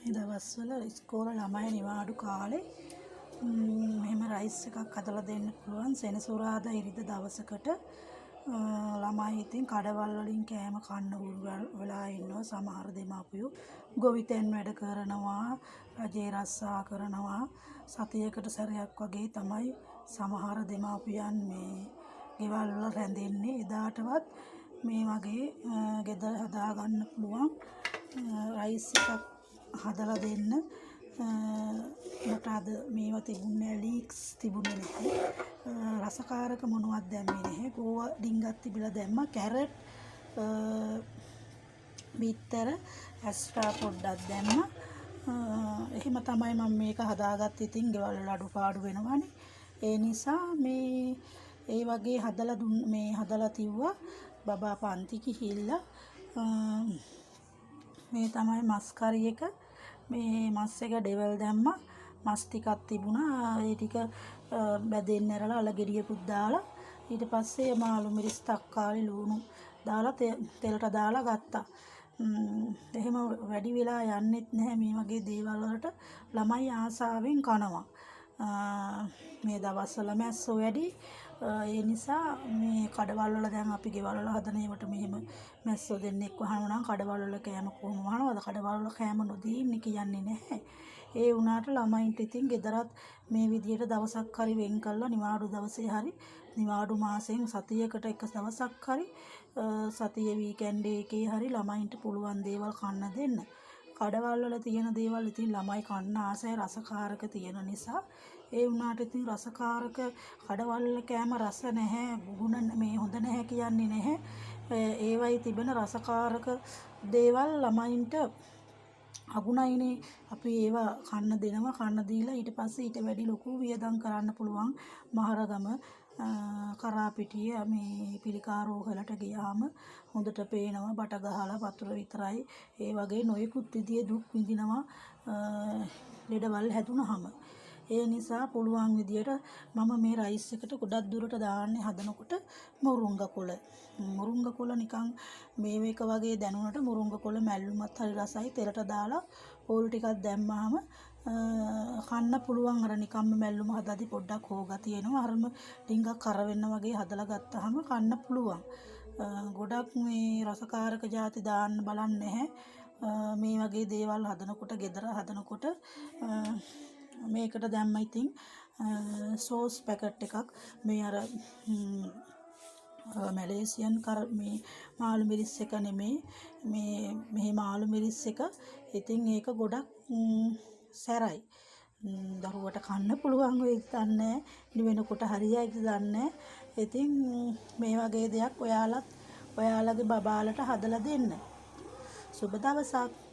මේ දවස්වල ඉස්කෝලේ ළමයි නිවාඩු කාලේ මෙහෙම රයිස් එකක් හදලා දෙන්න පුළුවන් සෙනසුරාදා ඉරිදා දවසකට ළමයි ඉතින් කඩවල් වලින් කෑම කන්න හුරු වෙලා ඉන්නවා සමහර දෙමාපියෝ ගොවිතැන් වැඩ කරනවා රජේ රස්සා කරනවා සතියකට සැරයක් වගේ තමයි සමහර දෙමාපියන් මේ ගෙවල් වල රැඳෙන්නේ එදාටවත් මේ වගේ ගෙදර හදා ගන්න පුළුවන් රයිස් එකක් හදලා දෙන්න මට අද මේවා තිබුණේ ලීක්ස් තිබුණේ නැහැ රසකාරක මොනවත් දැම්මේ නැහැ ගෝවා ඩිංගක් තිබිලා දැම්මා කැරට් බිත්තර ඇස්ට්‍රා පොඩ්ඩක් දැම්මා එහෙම තමයි මම මේක හදාගත්තේ ඉතින් ගෙවල් වල අඩුපාඩු වෙනවනේ ඒ නිසා මේ ඒ වගේ හදලා තිව්වා බබා පන්ති ගිහිල්ලා මේ තමයි මස් කරි එක මේ මස් එක ඩෙවල් දැම්මා මස් ටිකක් තිබුණා ඒ ටික බැදෙන්න ඇරලා අලගෙඩියකුත් දාලා ඊට පස්සේ මාළු මිරිස් තක්කාලි ලුණු දාලා තෙලට දාලා ගත්තා එහෙම වැඩි වෙලා යන්නෙත් නැහැ මේ වගේ දේවල් වලට ළමයි ආසාවෙන් කනවා මේ දවස්වල මැස්සෝ වැඩි ඒ නිසා මේ කඩවල් වල දැන් අපි ගෙවල් වල හදන ඒවට මෙහෙම මැස්සෝ දෙන්නෙක් වහනවා නම් කඩවල් වල කෑම කොහොම වහනවද කඩවල් වල කෑම නොදී ඉන්නේ කියන්නේ නැහැ ඒ වුණාට ළමයින්ට ඉතින් ගෙදරත් මේ විදියට දවසක් හරි වෙන් කරලා නිවාඩු දවසේ හරි නිවාඩු මාසෙන් සතියකට එක දවසක් හරි සතිය වීකෙන්ඩ් එකේ හරි ළමයින්ට පුළුවන් දේවල් කන්න දෙන්න කඩවල් වල තියෙන දේවල් ඉතින් ළමයි කන්න ආසයි රසකාරක තියෙන නිසා ඒ වුණාට ඉතින් රසකාරක කඩවල් වල කෑම රස නැහැ ගුණ මේ හොඳ නැහැ කියන්නේ නැහැ ඒවයි තිබෙන රසකාරක දේවල් ළමයින්ට අගුණයිනේ අපි ඒවා කන්න දෙනවා කන්න දීලා ඊට පස්සේ ඊට වැඩි ලොකු වියදම් කරන්න පුළුවන් මහරගම කරාපිටිය මේ පිළිකා රෝහලට ගියාම හොඳට පේනවා බට ගහලා වතුර විතරයි ඒ වගේ නොයෙකුත් විදිහේ දුක් විඳිනවා ලෙඩවල් හැදුනහම ඒ නිසා පුළුවන් විදියට මම මේ රයිස් එකට ගොඩක් දුරට දාන්නේ හදනකොට මුරුංග කොළ නිකන් මේ මේක වගේ දැනුණට මුරුංග කොළ මැල්ලුමත් හරි රසයි තෙලට දාලා පොල් ටිකක් දැම්මාම කන්න පුළුවන් අර නිකම්ම මැල්ලුම හදද්දි පොඩ්ඩක් හොගතිය එනවා අරම ටිකක් කර වෙන්න වගේ හදලා ගත්තාම කන්න පුළුවන් ගොඩක් මේ රසකාරක ಜಾති දාන්න බලන්නේ නැහැ මේ වගේ දේවල් හදනකොට ගෙදර හදනකොට මේකට දැම්ම ඉතින් සෝස් පැකට් එකක් මේ අර මැලේසියන් මේ මාළු මිරිස් එක නෙමෙයි මේ මාළු මිරිස් එක ඉතින් ඒක ගොඩක් සැරයි දරුවට කන්න පුළුවන් වෙයිද දන්නේ වෙනකොට හරියයිද දන්නේ ඉතින් මේ වගේ දෙයක් ඔයාලගේ බබාලට හදලා දෙන්න සුබ දවසක්